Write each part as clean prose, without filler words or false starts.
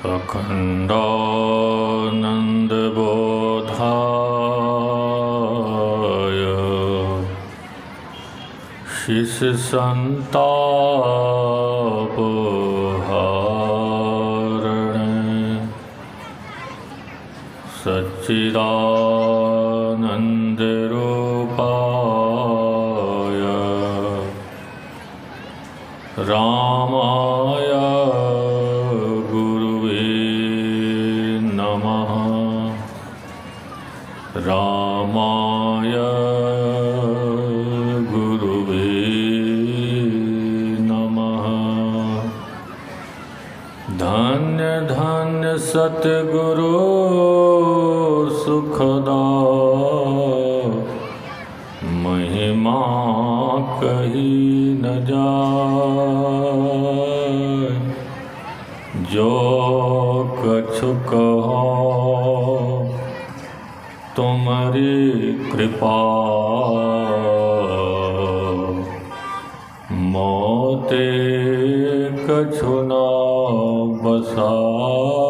अखण्डानन्दबोधाय शिष्यसन्तापहारिणे सच्चिदानन्दरूपाय रामाय गुरुवे नमः। रामाय गुरुवे नमः। धन्य धन्य सतगुरु सुखदा महिमा कही न जाय। जो कछु कहो तुम्हारी कृपा मोते कछु न बसाए।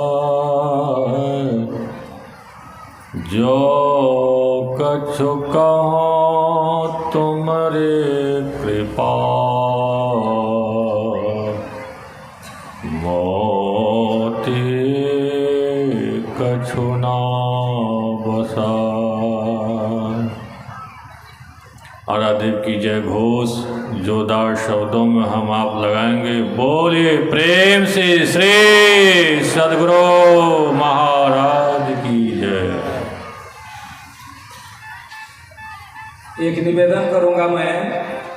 जो कछु कहो तुम्हारे कृपा मोते कछु न बसाए। आराध्य की जय घोष जोरदार शब्दों में हम आप लगाएंगे। बोलिए प्रेम से श्री सद्गुरु महाराज की जय। एक निवेदन करूंगा मैं,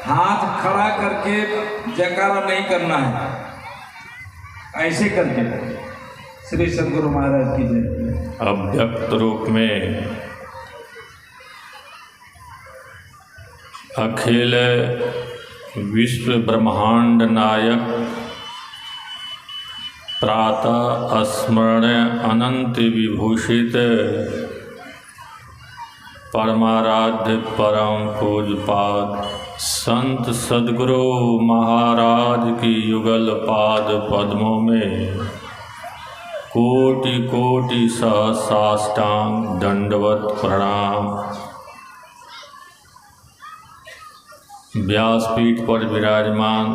हाथ खड़ा करके जयकारा नहीं करना है, ऐसे करके। श्री सद्गुरु महाराज की जय। अव्यक्त रूप में अखिल विश्व ब्रह्मांड नायक प्रातः स्मरण अनंत विभूषित परमाराध्य परम पूज्यपाद संत सद्गुरु महाराज की युगल पाद पद्मों में कोटि कोटि सहस्राष्टांग दंडवत प्रणाम। व्यासपीठ पर विराजमान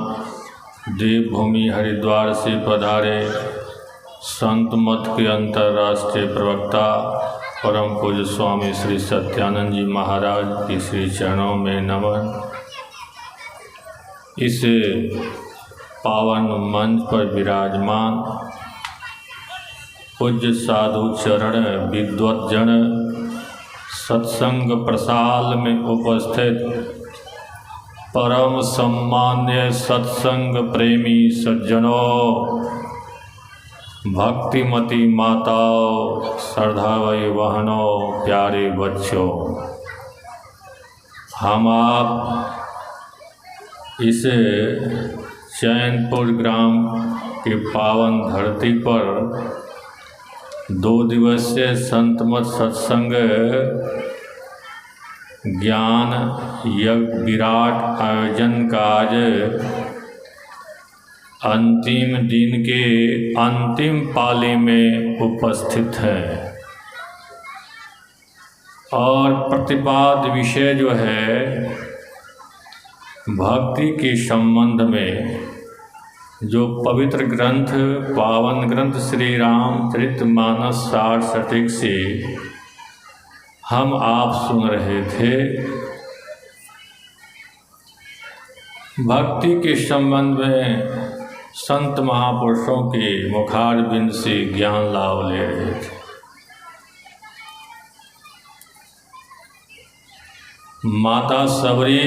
देवभूमि हरिद्वार से पधारे संत मत के अंतर्राष्ट्रीय प्रवक्ता परम पूज्य स्वामी श्री सत्यानंद जी महाराज की श्री चरणों में नमन। इस पावन मंच पर विराजमान पूज्य साधु चरण विद्वत जन, सत्संग प्रसाल में उपस्थित परम सम्मान्य सत्संग प्रेमी सज्जनों, भक्तिमती माताओं, श्रद्धामयी बहनों, प्यारे बच्चों, हम आप इस चैनपुर ग्राम के पावन धरती पर 2 दिवसीय संतमत सत्संग ज्ञान यज्ञ विराट आयोजन का आज अंतिम दिन के अंतिम पाली में उपस्थित है। और प्रतिपाद्य विषय जो है भक्ति के संबंध में जो पवित्र ग्रंथ पावन ग्रंथ श्री रामचरितमानस सार शतक से हम आप सुन रहे थे। भक्ति के संबंध में संत महापुरुषों के मुखारबिंद से ज्ञान लाभ ले रहे थे। माता सबरी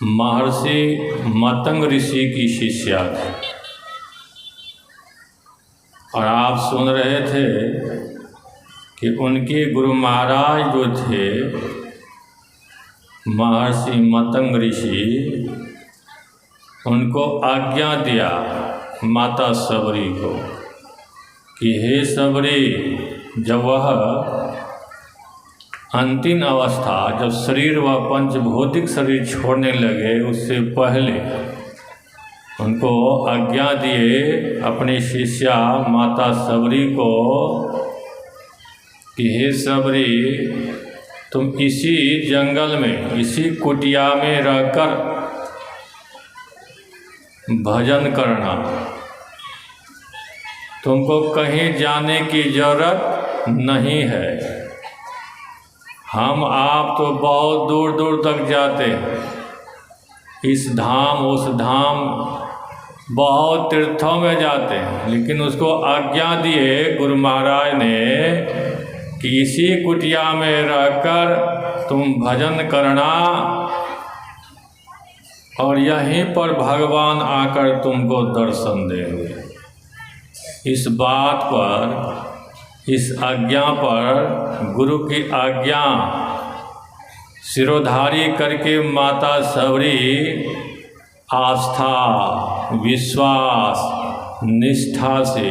महर्षि मतंग ऋषि की शिष्या थी और आप सुन रहे थे कि उनके गुरु महाराज जो थे महर्षि मतंग ऋषि, उनको आज्ञा दिया माता सबरी को कि हे सबरी, जब वह अंतिम अवस्था, जब शरीर व पंचभौतिक शरीर छोड़ने लगे, उससे पहले उनको आज्ञा दिए अपनी शिष्या माता सबरी को कि हे सबरी, तुम इसी जंगल में, इसी कुटिया में रहकर भजन करना, तुमको कहीं जाने की जरूरत नहीं है। हम आप तो बहुत दूर दूर तक जाते हैं, इस धाम उस धाम, बहुत तीर्थों में जाते हैं, लेकिन उसको आज्ञा दिए गुरु महाराज ने कि इसी कुटिया में रहकर तुम भजन करना और यहीं पर भगवान आकर तुमको दर्शन देंगे। इस बात पर, इस आज्ञा पर, गुरु की आज्ञा सिरोधारी करके माता सबरी आस्था, विश्वास, निष्ठा से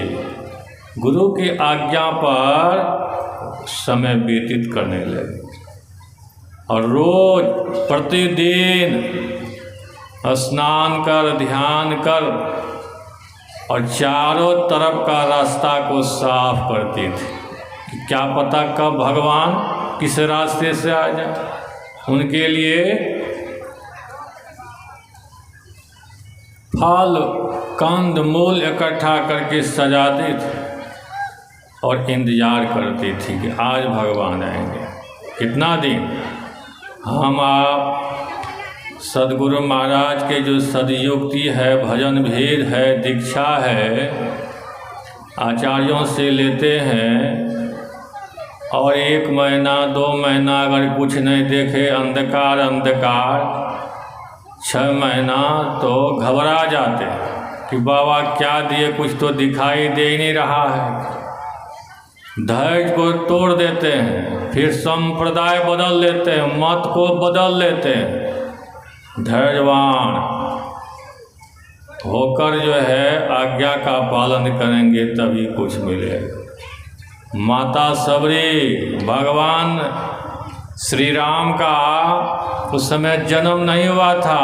गुरु की आज्ञा पर समय व्यतीत करने लगे और रोज प्रतिदिन स्नान कर, ध्यान कर और चारों तरफ का रास्ता को साफ करती थी। क्या पता कब भगवान किस रास्ते से आ जाए। उनके लिए फल, कंद, मूल इकट्ठा करके सजाती थी और इंतजार करती थी कि आज भगवान आएंगे। कितना दिन हम आप सदगुरु महाराज के जो सदयुक्ति है, भजन भेद है, दीक्षा है, आचार्यों से लेते हैं और 1 महीना 2 महीना अगर कुछ नहीं देखे, अंधकार अंधकार, 6 महीना तो घबरा जाते कि बाबा क्या दिए, कुछ तो दिखाई दे ही नहीं रहा है। धैर्य को तोड़ देते हैं, फिर संप्रदाय बदल लेते हैं, मत को बदल लेते हैं। धैर्यवान होकर जो है आज्ञा का पालन करेंगे तभी कुछ मिलेगा। माता सबरी, भगवान श्री राम का उस समय जन्म नहीं हुआ था,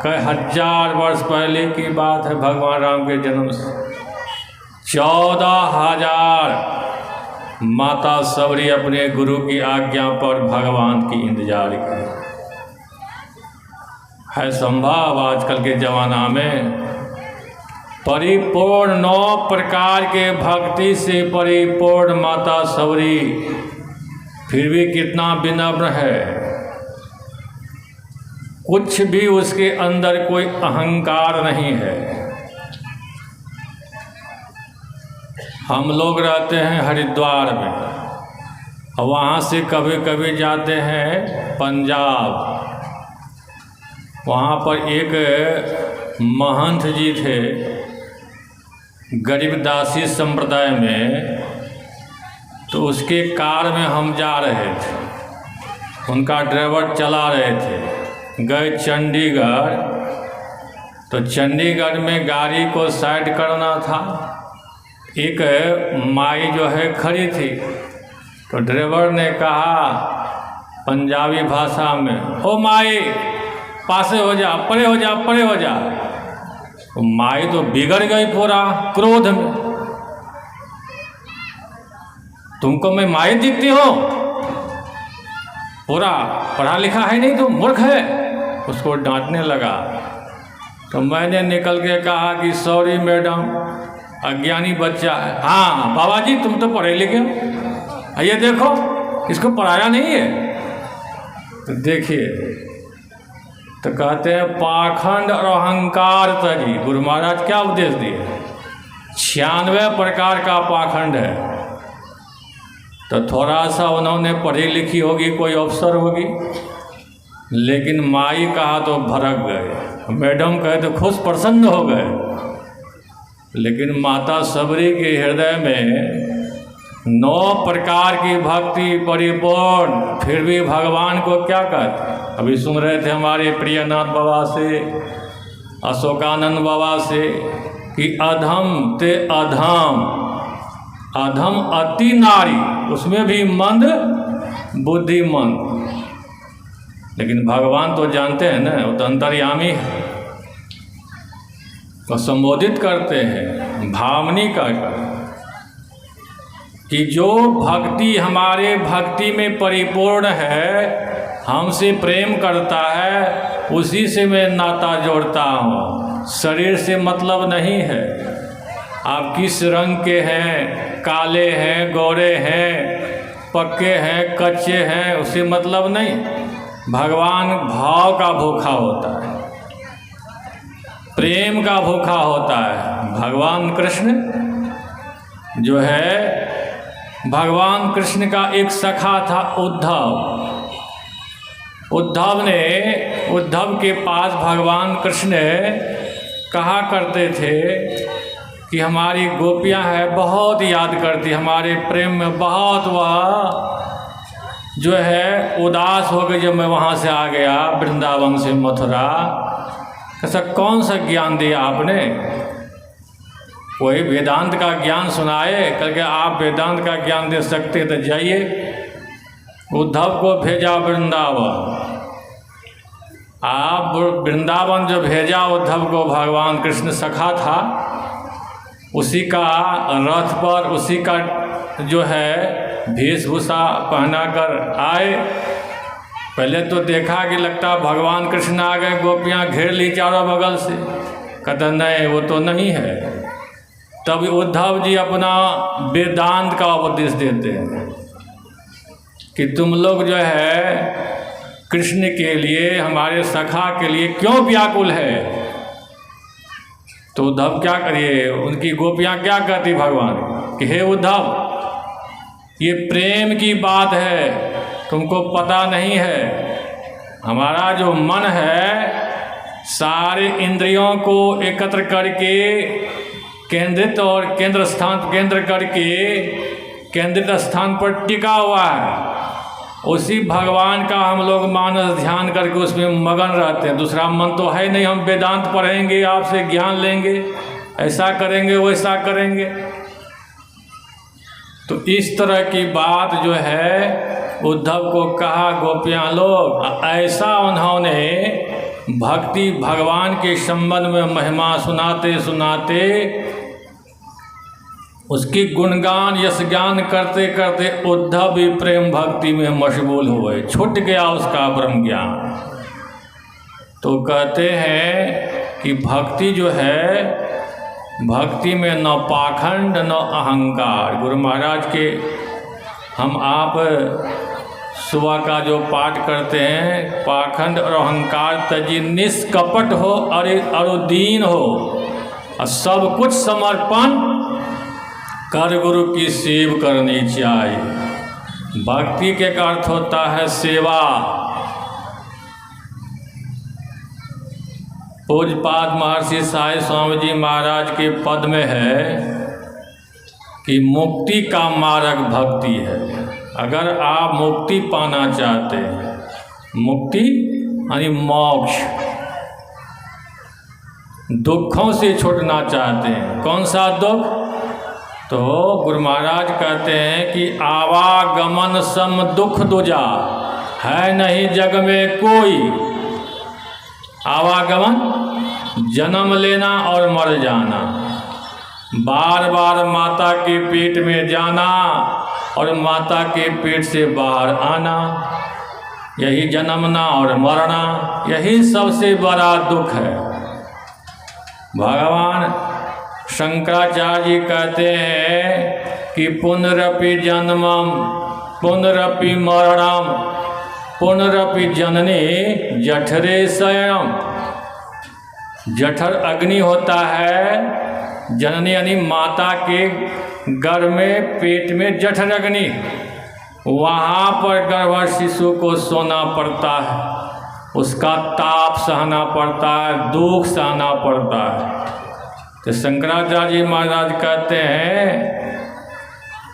कई 1000 वर्ष पहले की बात है। भगवान राम के जन्म से 14,000 माता सबरी अपने गुरु की आज्ञा पर भगवान की इंतजार की। है संभव आजकल के ज़माना में? परिपूर्ण 9 प्रकार के भक्ति से परिपूर्ण माता सबरी फिर भी कितना विनम्र है। कुछ भी उसके अंदर कोई अहंकार नहीं है। हम लोग रहते हैं हरिद्वार में और वहाँ से कभी कभी जाते हैं पंजाब। वहाँ पर एक महंत जी थे गरीबदासी संप्रदाय में, तो उसके कार में हम जा रहे थे, उनका ड्राइवर चला रहे थे। गए चंडीगढ़, तो चंडीगढ़ में गाड़ी को साइड करना था। एक माई जो है खड़ी थी, तो ड्राइवर ने कहा पंजाबी भाषा में, ओ माई पासे हो जा, परे हो जा, परे हो जा। तो माई तो बिगड़ गई पूरा क्रोध में, तुमको मैं माई दिखती हूँ? पूरा पढ़ा लिखा है नहीं, तो मूर्ख है। उसको डांटने लगा। तो मैंने निकल के कहा कि सॉरी मैडम, अज्ञानी बच्चा है। हाँ बाबा जी तुम तो पढ़े लिखे हो, ये देखो इसको पढ़ाया नहीं है। तो देखिए, तो कहते हैं पाखंड और अहंकार तजी। गुरु महाराज क्या उपदेश दिए? 96 प्रकार का पाखंड है। तो थोड़ा सा उन्होंने पढ़ी लिखी होगी, कोई अफसर होगी, लेकिन माई कहा तो भड़क गए, मैडम कहे तो खुश प्रसन्न हो गए। लेकिन माता सबरी के हृदय में 9 प्रकार की भक्ति परिपूर्ण, फिर भी भगवान को क्या कहते? अभी सुन रहे थे हमारे प्रियनाथ बाबा से, अशोकानंद बाबा से कि अधम ते अधम, अधम अति नारी, उसमें भी मंद बुद्धिमंद। लेकिन भगवान तो जानते हैं ना, वो तो अंतर्यामी है। को संबोधित करते हैं भावनी का कि जो भक्ति हमारे भक्ति में परिपूर्ण है, हमसे प्रेम करता है, उसी से मैं नाता जोड़ता हूँ। शरीर से मतलब नहीं है। आप किस रंग के हैं, काले हैं, गोरे हैं, पक्के हैं, कच्चे हैं, उससे मतलब नहीं। भगवान भाव का भूखा होता है, प्रेम का भूखा होता है। भगवान कृष्ण जो है, भगवान कृष्ण का एक सखा था उद्धव। उद्धव के पास भगवान कृष्ण कहा करते थे कि हमारी गोपियां हैं, बहुत याद करती, हमारे प्रेम में बहुत वह जो है उदास हो गई जब मैं वहाँ से आ गया वृंदावन से मथुरा। कैसा कौन सा ज्ञान दिया आपने? कोई वेदांत का ज्ञान सुनाए, करके आप वेदांत का ज्ञान दे सकते तो जाइए। उद्धव को भेजा वृंदावन। आप वृंदावन जो भेजा उद्धव को, भगवान कृष्ण सखा था, उसी का रथ पर, उसी का जो है वेशभूषा पहना कर आए। पहले तो देखा कि लगता भगवान कृष्ण आ गए, गोपियाँ घेर ली चारों बगल से। कहते नहीं, वो तो नहीं है। तब उद्धव जी अपना वेदांत का उपदेश देते हैं कि तुम लोग जो है कृष्ण के लिए, हमारे सखा के लिए क्यों व्याकुल है। तो उद्धव क्या करिए, उनकी गोपियाँ क्या कहती भगवान कि हे उद्धव, ये प्रेम की बात है, तुमको पता नहीं है। हमारा जो मन है सारे इंद्रियों को एकत्र करके केंद्रित और केंद्र करके केंद्रित स्थान पर टिका हुआ है। उसी भगवान का हम लोग मानस ध्यान करके उसमें मगन रहते हैं। दूसरा मन तो है नहीं, हम वेदांत पढ़ेंगे, आपसे ज्ञान लेंगे, ऐसा करेंगे, वैसा करेंगे। तो इस तरह की बात जो है उद्धव को कहा गोपियाँ लोग। ऐसा उन्होंने भक्ति भगवान के संबंध में महिमा सुनाते सुनाते, उसकी गुणगान यश ज्ञान करते करते उद्धव भी प्रेम भक्ति में मशगूल हुए, छूट गया उसका ब्रह्म ज्ञान। तो कहते हैं कि भक्ति जो है, भक्ति में न पाखंड न अहंकार। गुरु महाराज के हम आप सुबह का जो पाठ करते हैं, पाखंड और अहंकार तजी, निष्कपट हो, अरुदीन हो, और सब कुछ समर्पण कर गुरु की सेव करनी चाहिए। भक्ति के का अर्थ होता है सेवा। पूज्यपाद महर्षि साईं स्वामी जी महाराज के पद में है कि मुक्ति का मार्ग भक्ति है। अगर आप मुक्ति पाना चाहते हैं, मुक्ति यानी मोक्ष, दुखों से छूटना चाहते हैं, कौन सा दुख? तो गुरु महाराज कहते हैं कि आवागमन सम दुख दुजा, है नहीं जग में कोई। आवागमन जन्म लेना और मर जाना, बार बार माता के पेट में जाना और माता के पेट से बाहर आना, यही जन्मना और मरना, यही सबसे बड़ा दुख है। भगवान शंकराचार्य जी कहते हैं कि पुनरपि जन्मम पुनरपि मरणम पुनरपि जननी जठरे शयनम। जठर अग्नि होता है, जननी यानी माता के गर्भ में, पेट में जठर अग्नि, वहाँ पर गर्भ शिशु को सोना पड़ता है, उसका ताप सहना पड़ता है, दुख सहना पड़ता है। तो शंकराचार्य जी महाराज कहते हैं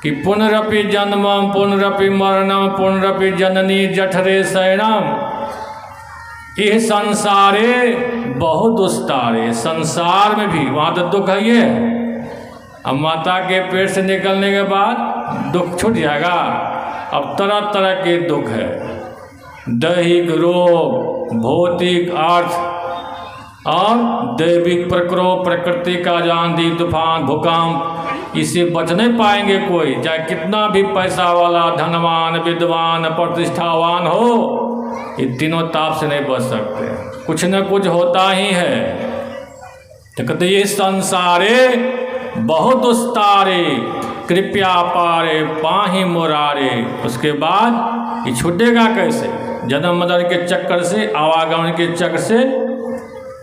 कि पुनरपि जन्मम पुनरपि मरणम पुनरपि जननी जठरे शयनम। यह संसारे बहुत दुस्तारे, संसार में भी वहाँ तो दुख है। ये अब माता के पेट से निकलने के बाद दुख छूट जाएगा। अब तरह तरह के दुख है, दैहिक रोग, भौतिक अर्थ, और दैविक प्रकोप, प्रकृति का आंधी तूफान भूकंप, इससे बच नहीं पाएंगे कोई, चाहे कितना भी पैसा वाला, धनवान, विद्वान, प्रतिष्ठावान हो, ये तीनों ताप से नहीं बच सकते। कुछ न कुछ होता ही है। तो कहते ये संसारे बहुत उस्तारे, कृपया पारे पाहि मुरारे। उसके बाद ये छूटेगा कैसे? जन्म मरण के चक्कर से, आवागमन के चक्कर से।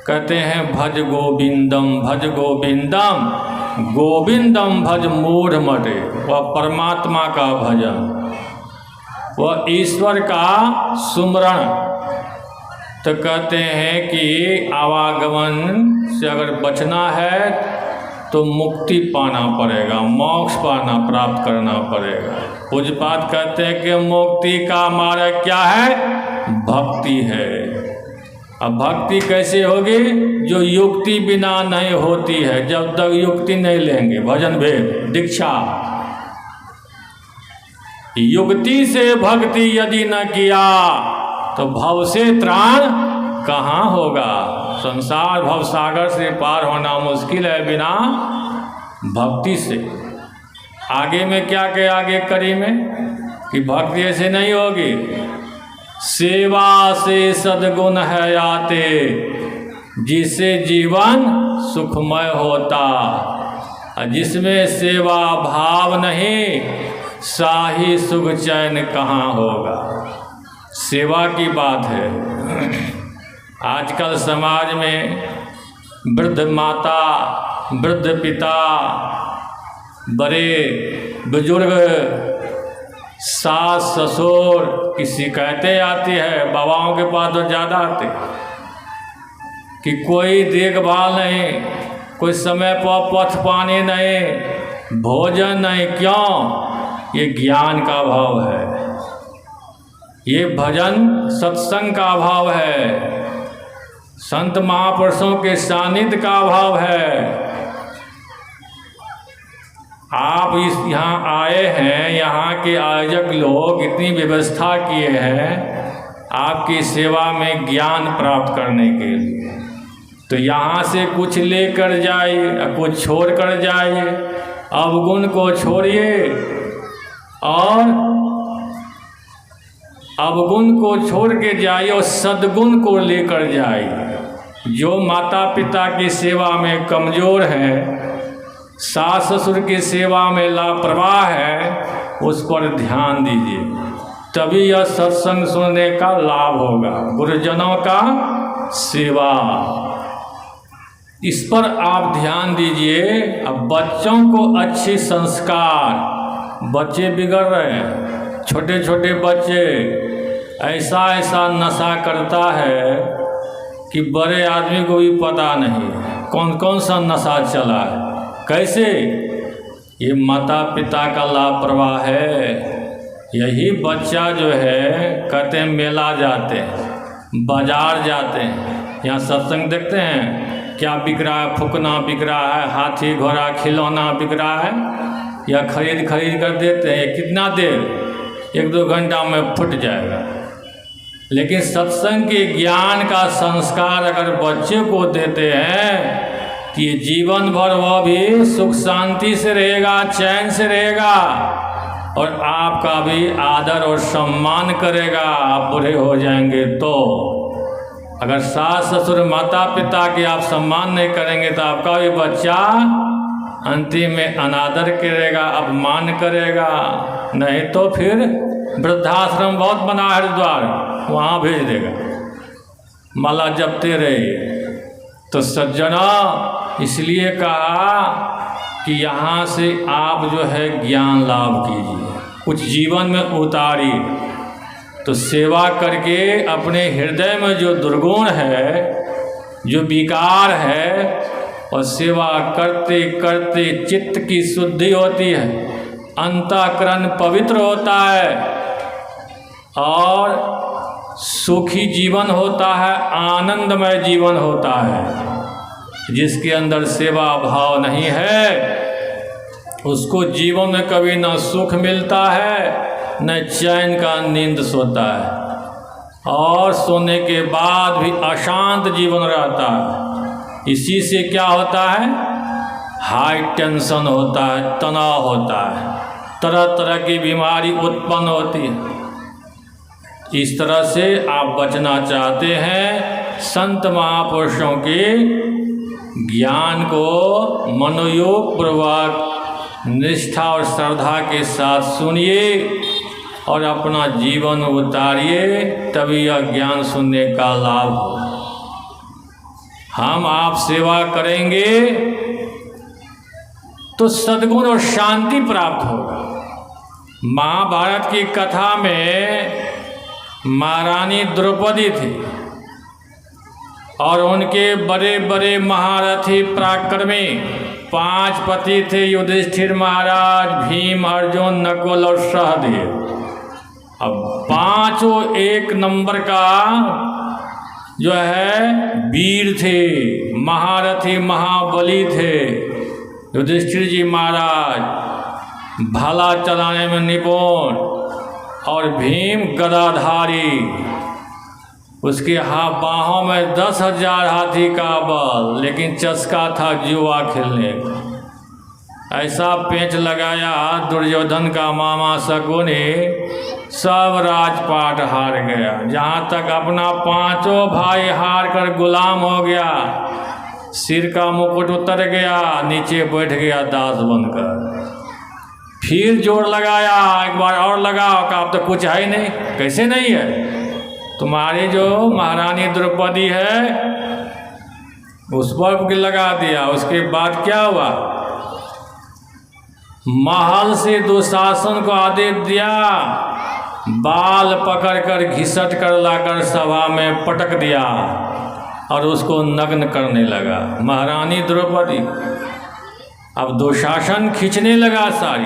कहते हैं भज गोविंदम, भज गोविंदम, गोविंदम भज मूढ़ मटे। वह परमात्मा का भजन, वह ईश्वर का सुमरण। तो कहते हैं कि आवागमन से अगर बचना है तो मुक्ति पाना पड़ेगा, मोक्ष पाना, प्राप्त करना पड़ेगा। पूज्यपाद कहते हैं कि मुक्ति का मार्ग क्या है? भक्ति है। अब भक्ति कैसे होगी? जो युक्ति बिना नहीं होती है। जब तक युक्ति नहीं लेंगे, भजन भेद दीक्षा, युक्ति से भक्ति यदि न किया तो भव से त्राण कहाँ होगा? संसार भव सागर से पार होना मुश्किल है बिना भक्ति से। आगे में क्या के आगे कड़ी में कि भक्ति ऐसे नहीं होगी। सेवा से सद्गुण है आते, जिससे जीवन सुखमय होता। जिसमें सेवा भाव नहीं, साही सुख चैन कहाँ होगा? सेवा की बात है। आजकल समाज में वृद्ध माता, वृद्ध पिता, बड़े बुजुर्ग, सास ससुर की शिकायतें आती है। बाबाओं के पास तो ज़्यादा आते कि कोई देखभाल नहीं, कोई समय पर पथ पानी नहीं, भोजन नहीं। क्यों? ये ज्ञान का अभाव है, ये भजन सत्संग का अभाव है, संत महापुरुषों के सानिध्य का अभाव है। आप यहाँ आए हैं, यहाँ के आयोजक लोग इतनी व्यवस्था किए हैं आपकी सेवा में ज्ञान प्राप्त करने के लिए। तो यहाँ से कुछ लेकर जाइए, कुछ छोड़ कर जाइए। अवगुण को छोड़िए और अवगुण को छोड़ के जाइए और सद्गुण को लेकर जाइए। जो माता पिता की सेवा में कमज़ोर है, सास ससुर की सेवा में लापरवाह है, उस पर ध्यान दीजिए, तभी यह सत्संग सुनने का लाभ होगा। गुरुजनों का सेवा, इस पर आप ध्यान दीजिए। अब बच्चों को अच्छे संस्कार, बच्चे बिगड़ रहे हैं, छोटे छोटे बच्चे ऐसा ऐसा नशा करता है कि बड़े आदमी को भी पता नहीं कौन कौन सा नशा चला है। कैसे? ये माता पिता का लापरवाह है। यही बच्चा जो है, कहते हैं मेला जाते हैं, बाजार जाते हैं, यहाँ सत्संग देखते हैं, क्या बिक रहा है? फुकना बिक रहा है, हाथी घोड़ा खिलौना बिक रहा है, या खरीद कर देते हैं। कितना देर? 1-2 घंटा में फुट जाएगा। लेकिन सत्संग के ज्ञान का संस्कार अगर बच्चे को देते हैं कि ये जीवन भर वह भी सुख शांति से रहेगा, चैन से रहेगा और आपका भी आदर और सम्मान करेगा। आप बूढ़े हो जाएंगे तो अगर सास ससुर माता पिता के आप सम्मान नहीं करेंगे तो आपका भी बच्चा अंतिम में अनादर करेगा, अपमान करेगा। नहीं तो फिर वृद्धाश्रम बहुत बना हरिद्वार, वहाँ भेज देगा, माला जपते रहिए। तो सज्जना, इसलिए कहा कि यहाँ से आप जो है ज्ञान लाभ कीजिए, कुछ जीवन में उतारिए। तो सेवा करके अपने हृदय में जो दुर्गुण है, जो विकार है, और सेवा करते करते चित्त की शुद्धि होती है, अंतःकरण पवित्र होता है और सुखी जीवन होता है, आनंदमय जीवन होता है। जिसके अंदर सेवा भाव नहीं है, उसको जीवन में कभी न सुख मिलता है, न चैन का नींद सोता है, और सोने के बाद भी अशांत जीवन रहता है। इसी से क्या होता है, हाई टेंशन होता है, तनाव होता है, तरह तरह की बीमारी उत्पन्न होती है। इस तरह से आप बचना चाहते हैं, संत महापुरुषों के ज्ञान को मनोयोग पूर्वक निष्ठा और श्रद्धा के साथ सुनिए और अपना जीवन उतारिए, तभी यह ज्ञान सुनने का लाभ हो। हम आप सेवा करेंगे तो सद्गुण और शांति प्राप्त होगा। महाभारत की कथा में महारानी द्रौपदी थी और उनके बड़े बड़े महारथी पराक्रमी 5 पति थे, युधिष्ठिर महाराज, भीम, अर्जुन, नकुल और सहदेव। अब 5 एक नंबर का जो है वीर थे, महारथी, महाबली थे। युधिष्ठिर जी महाराज भाला चलाने में निपुण और भीम गदाधारी, उसके बाहों में 10,000 हाथी का बल, लेकिन चस्का था जुआ खेलने का। ऐसा पेंच लगाया दुर्योधन का मामा शकुनी, सब राजपाट हार गया। जहाँ तक अपना 5 भाई हार कर गुलाम हो गया, सिर का मुकुट उतर गया, नीचे बैठ गया दास बनकर। फिर जोर लगाया, एक बार और लगाओ, का अब तो कुछ है ही नहीं। कैसे नहीं है? तुम्हारी जो महारानी द्रौपदी है उस पर लगा दिया। उसके बाद क्या हुआ, महल से दुशासन को आदेश दिया, बाल पकड़कर घिसट कर लाकर सभा में पटक दिया और उसको नग्न करने लगा। महारानी द्रौपदी अब दुशासन खींचने लगा सारी,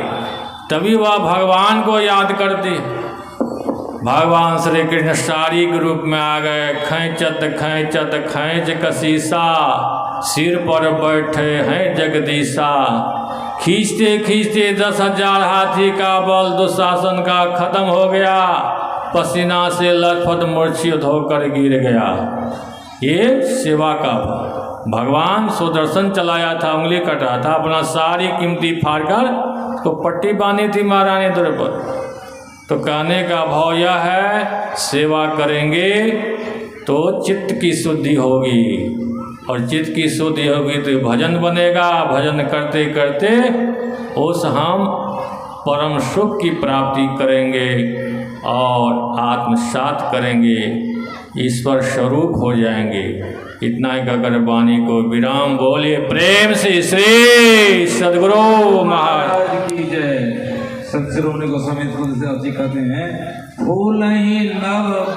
तभी वह भगवान को याद करती। भगवान श्री कृष्ण सारी के रूप में आ गए। खैंचत खैंचत खैंच कसीसा, सिर पर बैठे हैं जगदीशा। खींचते खींचते 10,000 हाथी का बल दुशासन का खत्म हो गया, पसीना से लथपथ मूर्छित होकर गिर गया। ये सेवा का भगवान सुदर्शन चलाया था, उंगली कटा था, अपना सारी कीमती फाड़कर तो पट्टी बांधी थी महारानी द्रौपदी। तो कहने का भाव यह है, सेवा करेंगे तो चित्त की शुद्धि होगी, और चित्त की शुद्धि होगी तो भजन बनेगा। भजन करते करते उस हम परम सुख की प्राप्ति करेंगे और आत्मसात करेंगे, ईश्वर स्वरूप हो जाएंगे। इतना ही कहकर वाणी को विराम बोलिए। प्रेम से श्री सद्गुरु महाराज की जय। सत शिरोमणि गोस्वामी तुलसीदास जी कहते हैं, फूल ही नव